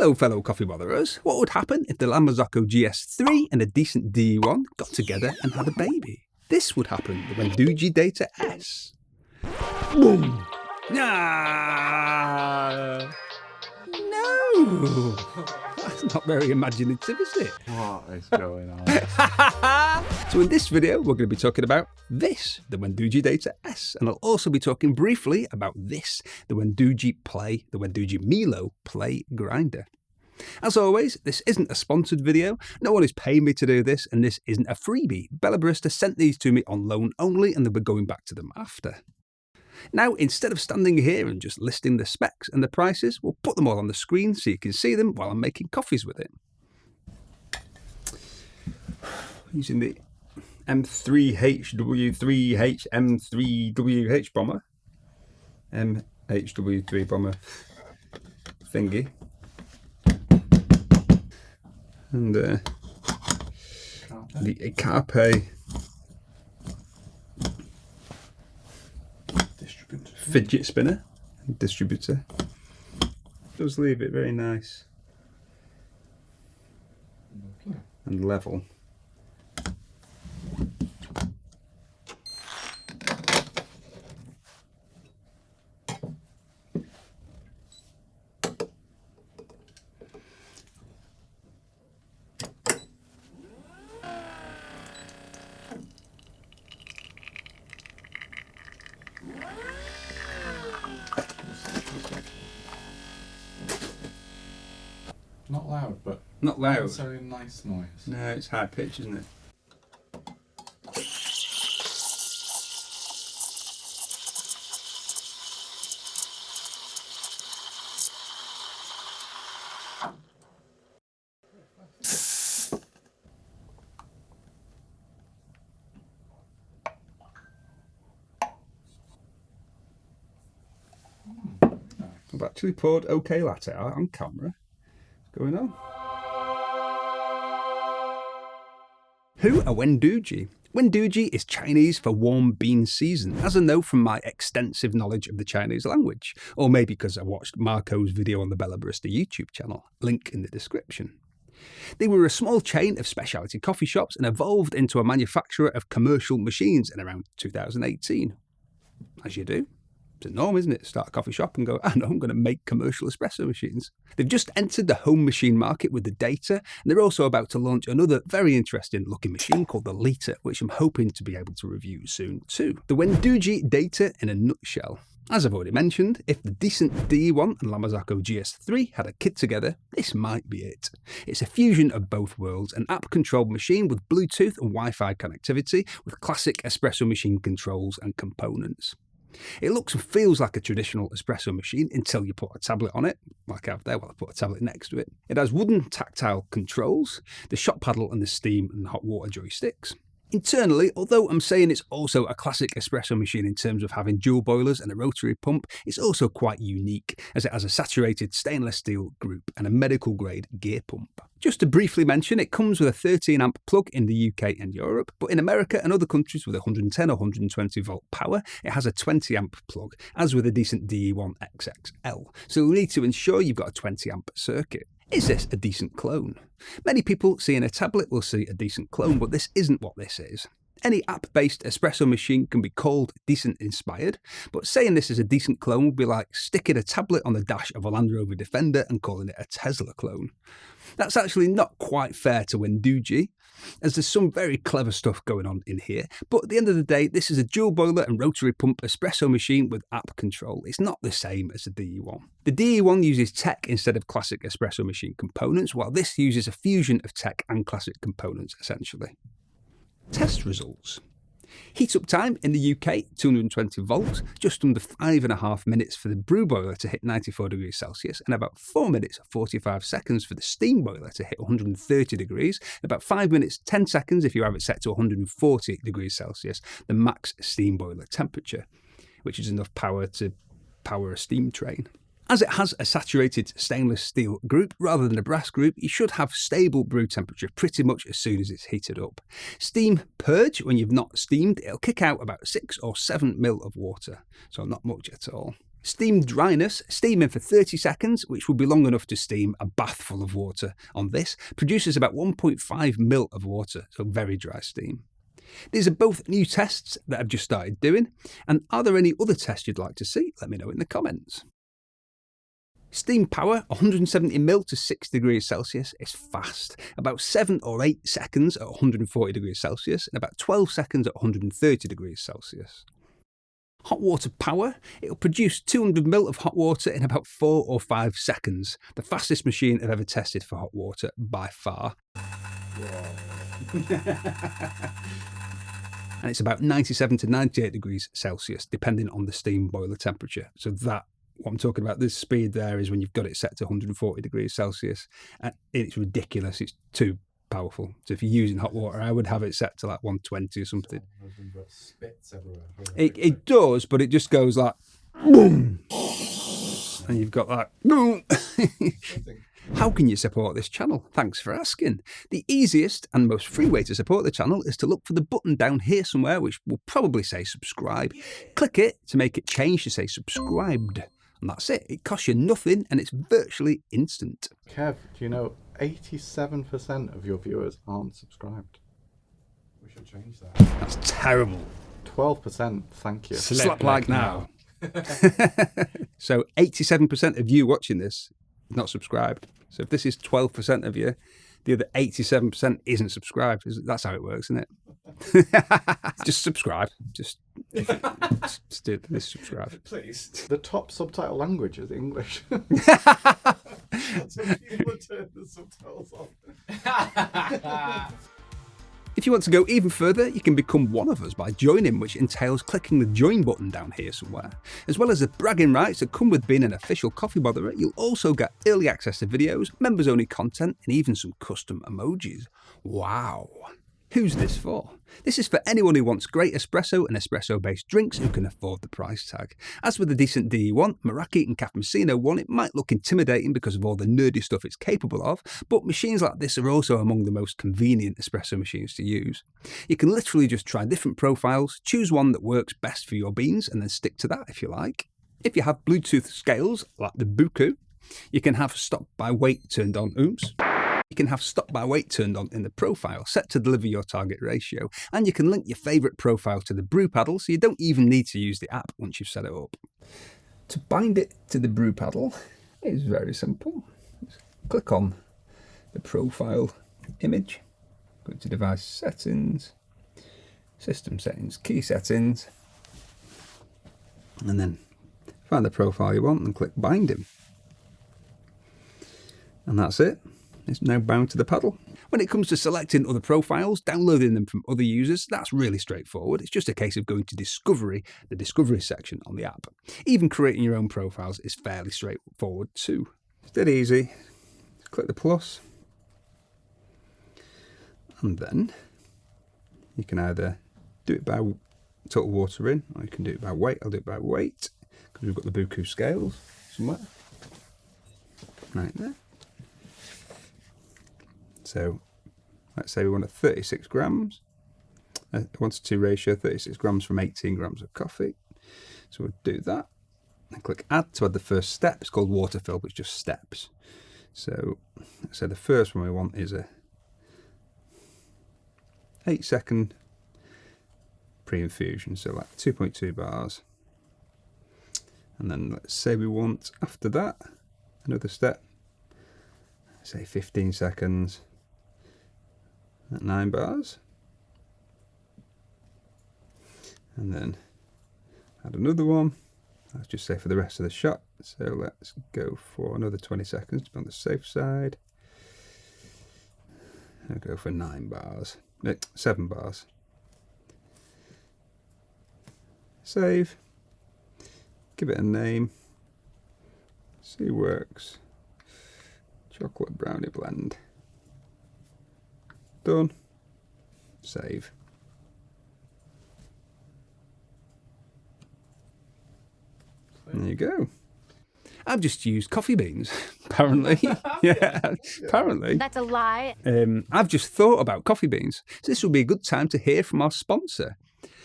Hello fellow coffee botherers, what would happen if the Marzocco GS3 and a decent DE1 got together and had a baby? This would happen, the Wendougee Data S. Boom! Ah! No! That's not very imaginative, is it? What is going on? So in this video, we're going to be talking about this, the Wendougee Data S, and I'll also be talking briefly about this, the Wendougee Milo play grinder. As always, this isn't a sponsored video, no one is paying me to do this, and this isn't a freebie. Bella Barista sent these to me on loan only, and they'll be going back to them after. Now, instead of standing here and just listing the specs and the prices, we'll put them all on the screen so you can see them while I'm making coffees with it. Using the M3HW3HM3WH bomber, MHW3 bomber thingy, and the Carpe fidget spinner distributor. Does leave it very nice and level. Not loud, but not loud. It's a very nice noise. No, it's high pitch, isn't it? I've actually poured OK latte out on camera. Going on. Who are Wendougee? Wendougee is Chinese for warm bean season, as I know from my extensive knowledge of the Chinese language, or maybe because I watched Marco's video on the Bella Barista YouTube channel, link in the description. They were a small chain of specialty coffee shops and evolved into a manufacturer of commercial machines in around 2018. As you do. It's a norm, isn't it? Start a coffee shop and go, I know, I'm going to make commercial espresso machines. They've just entered the home machine market with the Data, and they're also about to launch another very interesting looking machine called the Liter, which I'm hoping to be able to review soon too. The Wendougee Data in a nutshell. As I've already mentioned, if the decent DE1 and Marzocco GS3 had a kit together, this might be it. It's a fusion of both worlds, an app-controlled machine with Bluetooth and Wi-Fi connectivity with classic espresso machine controls and components. It looks and feels like a traditional espresso machine until you put a tablet on it, like I have there, well I put a tablet next to it. It has wooden tactile controls, the shot paddle and the steam and hot water joysticks. Internally, although I'm saying it's also a classic espresso machine in terms of having dual boilers and a rotary pump, it's also quite unique as it has a saturated stainless steel group and a medical grade gear pump. Just to briefly mention, it comes with a 13 amp plug in the UK and Europe, but in America and other countries with 110 or 120 volt power, it has a 20 amp plug, as with a decent DE1 XXL. So you'll need to ensure you've got a 20 amp circuit. Is this a decent clone? Many people seeing a tablet will see a decent clone, but this isn't what this is. Any app-based espresso machine can be called decent inspired, but saying this is a decent clone would be like sticking a tablet on the dash of a Land Rover Defender and calling it a Tesla clone. That's actually not quite fair to Wendougee, as there's some very clever stuff going on in here, but at the end of the day, this is a dual boiler and rotary pump espresso machine with app control. It's not the same as the DE1. The DE1 uses tech instead of classic espresso machine components, while this uses a fusion of tech and classic components, essentially. Test results. Heat up time in the UK, 220 volts, just under 5.5 minutes for the brew boiler to hit 94 degrees Celsius, and about 4 minutes 45 seconds for the steam boiler to hit 130 degrees, and about 5 minutes 10 seconds if you have it set to 140 degrees Celsius, the max steam boiler temperature, which is enough power to power a steam train. As it has a saturated stainless steel group rather than a brass group, you should have stable brew temperature pretty much as soon as it's heated up. Steam purge, when you've not steamed, it'll kick out about 6 or 7 ml of water, so not much at all. Steam dryness, steaming for 30 seconds, which will be long enough to steam a bath full of water on this, produces about 1.5 mil of water, so very dry steam. These are both new tests that I've just started doing, and are there any other tests you'd like to see? Let me know in the comments. Steam power, 170 mil to 6 degrees Celsius, is fast, about 7 or 8 seconds at 140 degrees Celsius, and about 12 seconds at 130 degrees Celsius. Hot water power, it'll produce 200 ml of hot water in about 4 or 5 seconds. The fastest machine I've ever tested for hot water by far. And it's about 97 to 98 degrees Celsius, depending on the steam boiler temperature. So that, what I'm talking about, this speed there is when you've got it set to 140 degrees Celsius. And it's ridiculous. It's too powerful. So if you're using hot water, I would have it set to like 120 or something. It does, but it just goes like boom, and you've got that boom. How can you support this channel? Thanks for asking. The easiest and most free way to support the channel is to look for the button down here somewhere, which will probably say subscribe. Click it to make it change to say subscribed. And that's it. It costs you nothing and it's virtually instant. Kev, do you know 87% of your viewers aren't subscribed? We should change that. That's terrible. 12%, thank you. Slap like now. So 87% of you watching this is not subscribed. So if this is 12% of you, the other 87% isn't subscribed. That's how it works, isn't it? Just subscribe. Just do this, subscribe. Please. The top subtitle language is English. So people turn the subtitles on. If you want to go even further, you can become one of us by joining, which entails clicking the join button down here somewhere. As well as the bragging rights that come with being an official coffee botherer, you'll also get early access to videos, members only content, and even some custom emojis. Wow. Who's this for? This is for anyone who wants great espresso and espresso-based drinks who can afford the price tag. As with a decent DE1, Meraki and Cappuccino one, it might look intimidating because of all the nerdy stuff it's capable of, but machines like this are also among the most convenient espresso machines to use. You can literally just try different profiles, choose one that works best for your beans, and then stick to that if you like. If you have Bluetooth scales, like the Buku, you can have stop by weight turned on. You can have stop by weight turned on in the profile, set to deliver your target ratio, and you can link your favourite profile to the brew paddle, so you don't even need to use the app once you've set it up. To bind it to the brew paddle is very simple. Just click on the profile image, go to device settings, system settings, key settings, and then find the profile you want and click binding. And that's it. It's now bound to the paddle. When it comes to selecting other profiles, downloading them from other users, that's really straightforward. It's just a case of going to Discovery, the Discovery section on the app. Even creating your own profiles is fairly straightforward too. It's dead easy. Click the plus. And then you can either do it by total water in, or you can do it by weight. I'll do it by weight, because we've got the Buku scales somewhere. Right there. So let's say we want a 36 grams, 1:2 ratio, 36 grams from 18 grams of coffee. So we'll do that and click add to add the first step. It's called water fill, but it's just steps. So let's say the first one we want is a 8-second pre-infusion, so like 2.2 bars. And then let's say we want after that another step, say 15 seconds. At 9 bars, and then add another one. Let's just say for the rest of the shot, so let's go for another 20 seconds to be on the safe side. I'll go for 9 bars, 7 bars. Save, give it a name, see works, chocolate brownie blend. Done. Save. There you go. I've just used coffee beans, apparently. Yeah, apparently. That's a lie. I've just thought about coffee beans. So this will be a good time to hear from our sponsor.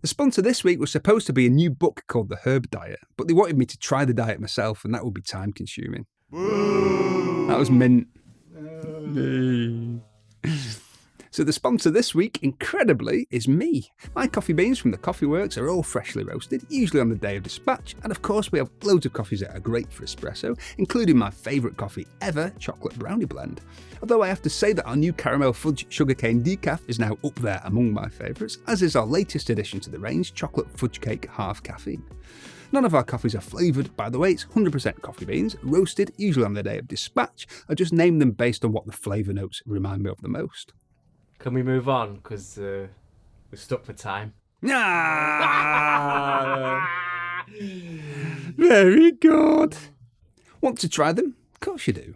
The sponsor this week was supposed to be a new book called The Herb Diet, but they wanted me to try the diet myself, and that would be time consuming. That was mint. So the sponsor this week, incredibly, is me. My coffee beans from the Coffee Works are all freshly roasted, usually on the day of dispatch, and of course we have loads of coffees that are great for espresso, including my favourite coffee ever, chocolate brownie blend. Although I have to say that our new caramel fudge sugarcane decaf is now up there among my favourites, as is our latest addition to the range, chocolate fudge cake half caffeine. None of our coffees are flavoured, by the way, it's 100% coffee beans, roasted, usually on the day of dispatch. I just named them based on what the flavour notes remind me of the most. Can we move on? Because we're stuck for time. Ah, very good. Want to try them? Of course you do.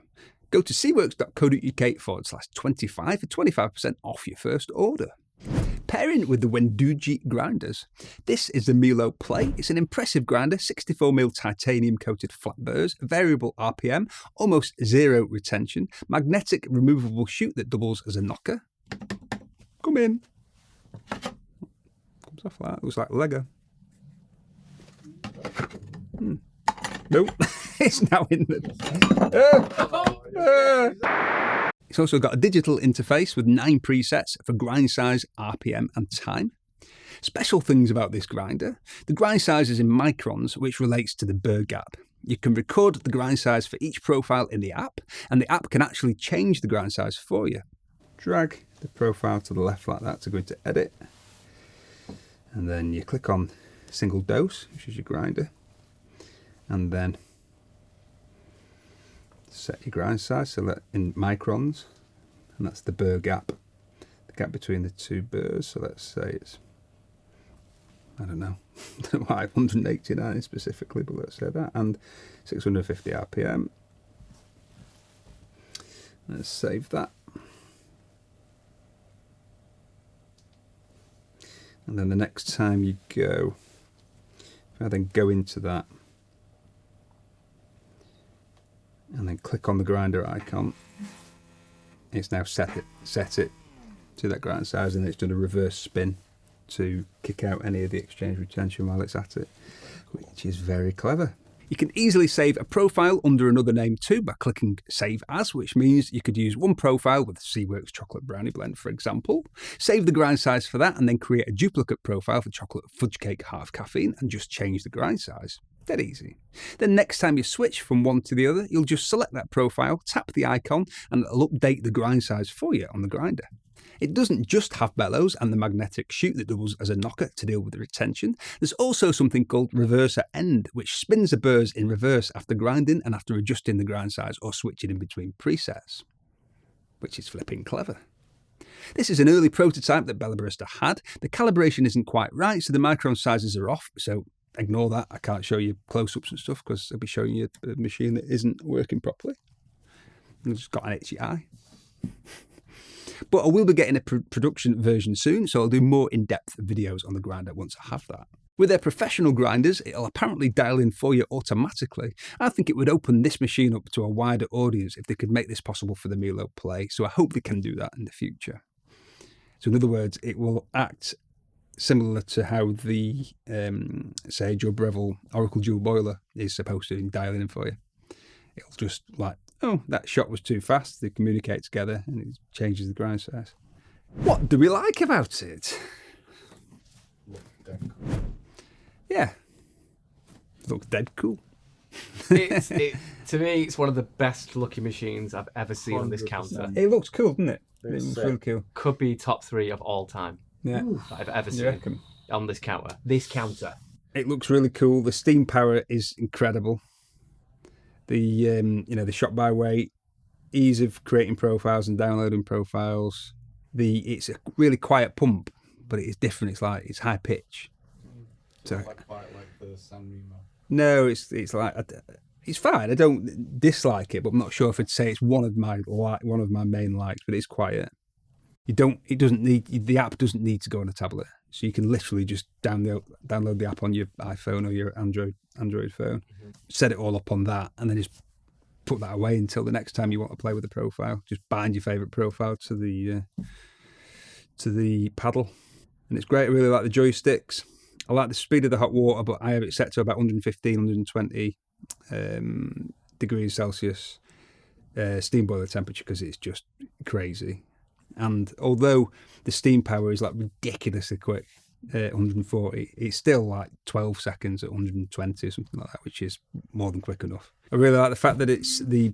Go to cworks.co.uk/25 for 25% off your first order. Pairing with the Wendougee grinders. This is the Milo Play. It's an impressive grinder, 64mm titanium coated flat burrs, variable RPM, almost zero retention, magnetic removable chute that doubles as a knocker. Come in. Comes off like that. Looks like Lego. Nope. It's now in the... It's also got a digital interface with 9 presets for grind size, RPM and time. Special things about this grinder. The grind size is in microns, which relates to the burr gap. You can record the grind size for each profile in the app, and the app can actually change the grind size for you. Drag the profile to the left like that to go into edit, and then you click on single dose, which is your grinder, and then set your grind size, so that in microns, and that's the burr gap, the gap between the two burrs. So let's say it's, I don't know, 189 specifically, but let's say that, and 650 RPM. Let's save that. And then the next time you go, if I then go into that and then click on the grinder icon, it's now set it to that grind size, and it's done a reverse spin to kick out any of the exchange retention while it's at it, which is very clever. You can easily save a profile under another name too by clicking Save As, which means you could use one profile with cWorks Chocolate Brownie Blend, for example, save the grind size for that, and then create a duplicate profile for Chocolate Fudge Cake Half Caffeine and just change the grind size. Dead easy. Then next time you switch from one to the other, you'll just select that profile, tap the icon, and it'll update the grind size for you on the grinder. It doesn't just have bellows and the magnetic chute that doubles as a knocker to deal with the retention. There's also something called reverser end, which spins the burrs in reverse after grinding and after adjusting the grind size or switching in between presets, which is flipping clever. This is an early prototype that Bella Barista had. The calibration isn't quite right, so the micron sizes are off, so ignore that. I can't show you close-ups and stuff because I'll be showing you a machine that isn't working properly. I've just got an itchy eye. But I will be getting a production version soon, so I'll do more in-depth videos on the grinder once I have that. With their professional grinders, it'll apparently dial in for you automatically. I think it would open this machine up to a wider audience if they could make this possible for the Milo Play, so I hope they can do that in the future. So in other words, it will act similar to how the, say, Joe Breville Oracle Dual Boiler is supposed to dial in for you. It'll just like, oh, that shot was too fast. They communicate together and it changes the grind size. What do we like about it? Dead cool. Yeah. Looks dead cool. To me, it's one of the best looking machines I've ever seen on this counter. It looks cool, doesn't it? It It's looks sick. really cool. Could be top 3 of all time Yeah. that I've ever You seen reckon? on this counter. This counter. It looks really cool. The steam power is incredible. The the shot by weight, ease of creating profiles and downloading profiles. It's a really quiet pump, but it is different. It's high pitch. So Quite like the San Remo. no, it's like it's fine. I don't dislike it, but I'm not sure if I'd say it's one of my main likes. But it's quiet. The app doesn't need to go on a tablet, so you can literally just download the app on your iPhone or your Android phone, set it all up on that, and then just put that away until the next time you want to play with the profile. Just bind your favourite profile to the paddle, and it's great. I really like the joysticks. I like the speed of the hot water, but I have it set to about 115, 120 degrees Celsius steam boiler temperature because it's just crazy. And although the steam power is like ridiculously quick, 140, it's still like 12 seconds at 120 or something like that, which is more than quick enough. I really like the fact that it's the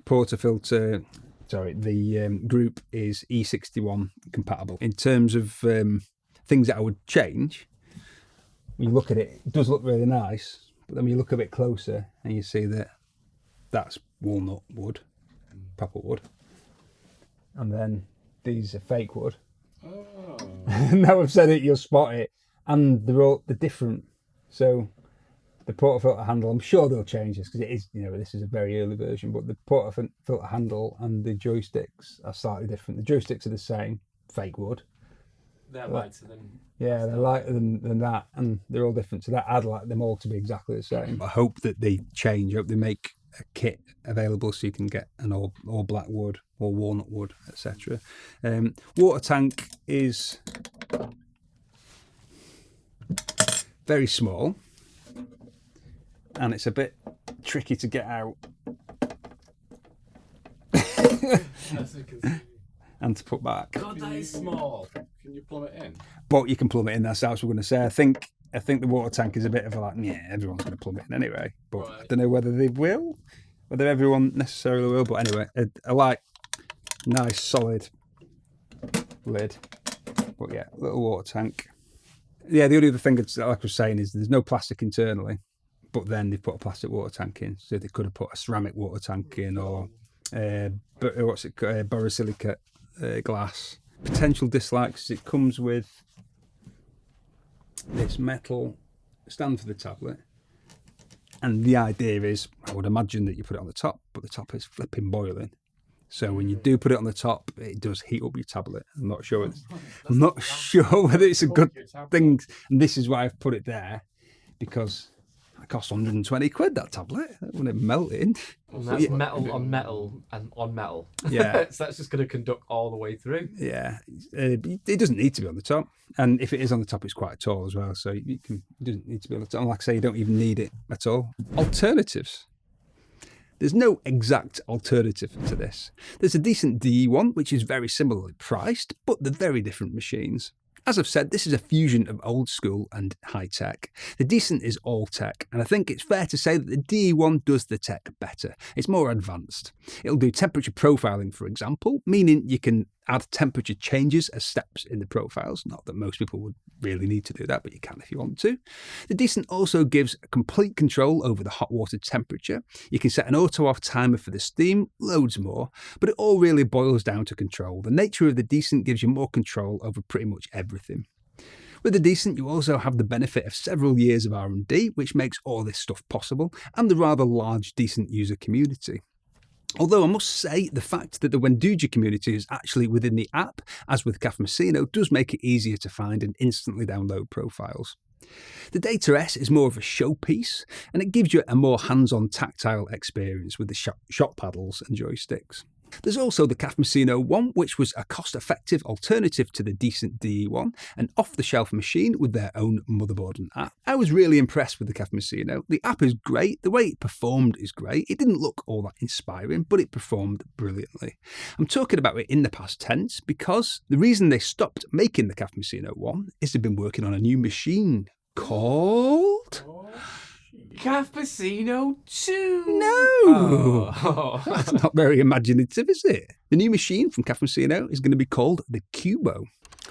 portafilter. Sorry, the group is E61 compatible. In terms of things that I would change, when you look at it, it does look really nice, but then when you look a bit closer and you see that that's walnut wood, proper wood, and then these are fake wood. Oh. Now I've said it, you'll spot it, and they're different. So the portafilter handle, I'm sure they'll change this because it is, this is a very early version, but the portafilter handle and the joysticks are slightly different. The joysticks are the same, fake wood. They're lighter than... Yeah, they're lighter than that, and they're all different. So that I'd like them all to be exactly the same. I hope that they change. I hope they make a kit available so you can get an all black wood or walnut wood, etc. Water tank is very small, and it's a bit tricky to get out. And to put back. God, that is small. Can you plumb it in? But you can plumb it in. That's what I was going to say. I think the water tank is a bit of a everyone's going to plumb it in anyway. But right. I don't know whether they will, whether everyone necessarily will. But anyway, I like nice solid lid. But yeah, little water tank. Yeah, the only other thing, like I was saying, is there's no plastic internally, but then they've put a plastic water tank in. So they could have put a ceramic water tank in, or borosilicate glass. Potential dislikes: it comes with this metal stand for the tablet, and the idea is, I would imagine that you put it on the top, but the top is flipping boiling. So when you do put it on the top, it does heat up your tablet. I'm not sure whether it's a good thing. And this is why I've put it there, because it costs 120 quid, that tablet, when it melted. And that's metal on metal and on metal. Yeah. So that's just going to conduct all the way through. Yeah. It doesn't need to be on the top. And if it is on the top, it's quite tall as well. So it doesn't need to be on the top. And like I say, you don't even need it at all. Alternatives. There's no exact alternative to this. There's a decent DE1, which is very similarly priced, but they're very different machines. As I've said, this is a fusion of old school and high tech. The Decent is all tech, and I think it's fair to say that the DE1 does the tech better. It's more advanced. It'll do temperature profiling, for example, meaning you can add temperature changes as steps in the profiles. Not that most people would really need to do that, but you can if you want to. The Decent also gives complete control over the hot water temperature. You can set an auto-off timer for the steam, loads more, but it all really boils down to control. The nature of the Decent gives you more control over pretty much everything. With the Decent, you also have the benefit of several years of R&D, which makes all this stuff possible, and the rather large Decent user community. Although I must say, the fact that the Wendouggee community is actually within the app, as with Cafmacino, does make it easier to find and instantly download profiles. The Data S is more of a showpiece, and it gives you a more hands-on tactile experience with the shot paddles and joysticks. There's also the Cafmacino 1, which was a cost-effective alternative to the Decent DE1, an off-the-shelf machine with their own motherboard and app. I was really impressed with the Cafmacino. The app is great, the way it performed is great. It didn't look all that inspiring, but it performed brilliantly. I'm talking about it in the past tense because the reason they stopped making the Cafmacino 1 is they've been working on a new machine called... Cafmacino 2? No! Oh. That's not very imaginative, is it? The new machine from Cafmacino is going to be called the Cubo.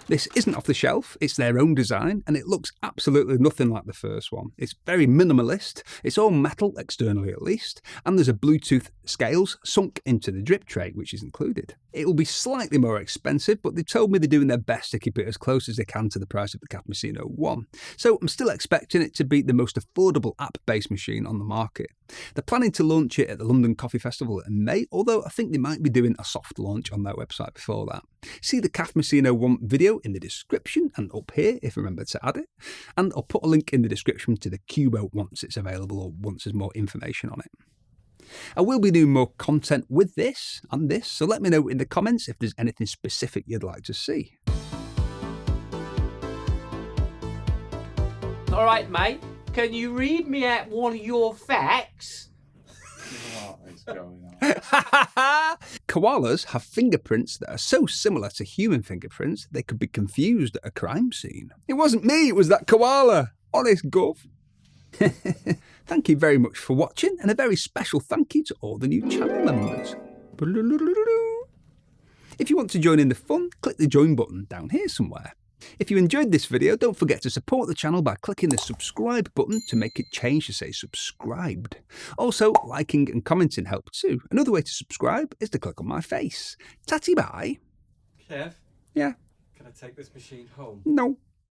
This isn't off the shelf, it's their own design, and it looks absolutely nothing like the first one. It's very minimalist, it's all metal, externally at least, and there's a Bluetooth scales sunk into the drip tray, which is included. It will be slightly more expensive, but they told me they're doing their best to keep it as close as they can to the price of the Cafmacino 1. So I'm still expecting it to be the most affordable app-based machine on the market. They're planning to launch it at the London Coffee Festival in May, although I think they might be doing a soft launch on their website before that. See the Cafmacino 1 video in the description and up here if you remember to add it. And I'll put a link in the description to the Cubo once it's available or once there's more information on it. I will be doing more content with this and this, so let me know in the comments if there's anything specific you'd like to see. All right, mate. Can you read me out one of your facts? What is going on? Koalas have fingerprints that are so similar to human fingerprints they could be confused at a crime scene. It wasn't me, it was that koala. Honest, Gov. Thank you very much for watching, and a very special thank you to all the new channel members. If you want to join in the fun, click the join button down here somewhere. If you enjoyed this video, don't forget to support the channel by clicking the subscribe button to make it change to say subscribed. Also, liking and commenting help too. Another way to subscribe is to click on my face. Tatty Bye. Kev? Yeah. Can I take this machine home? No.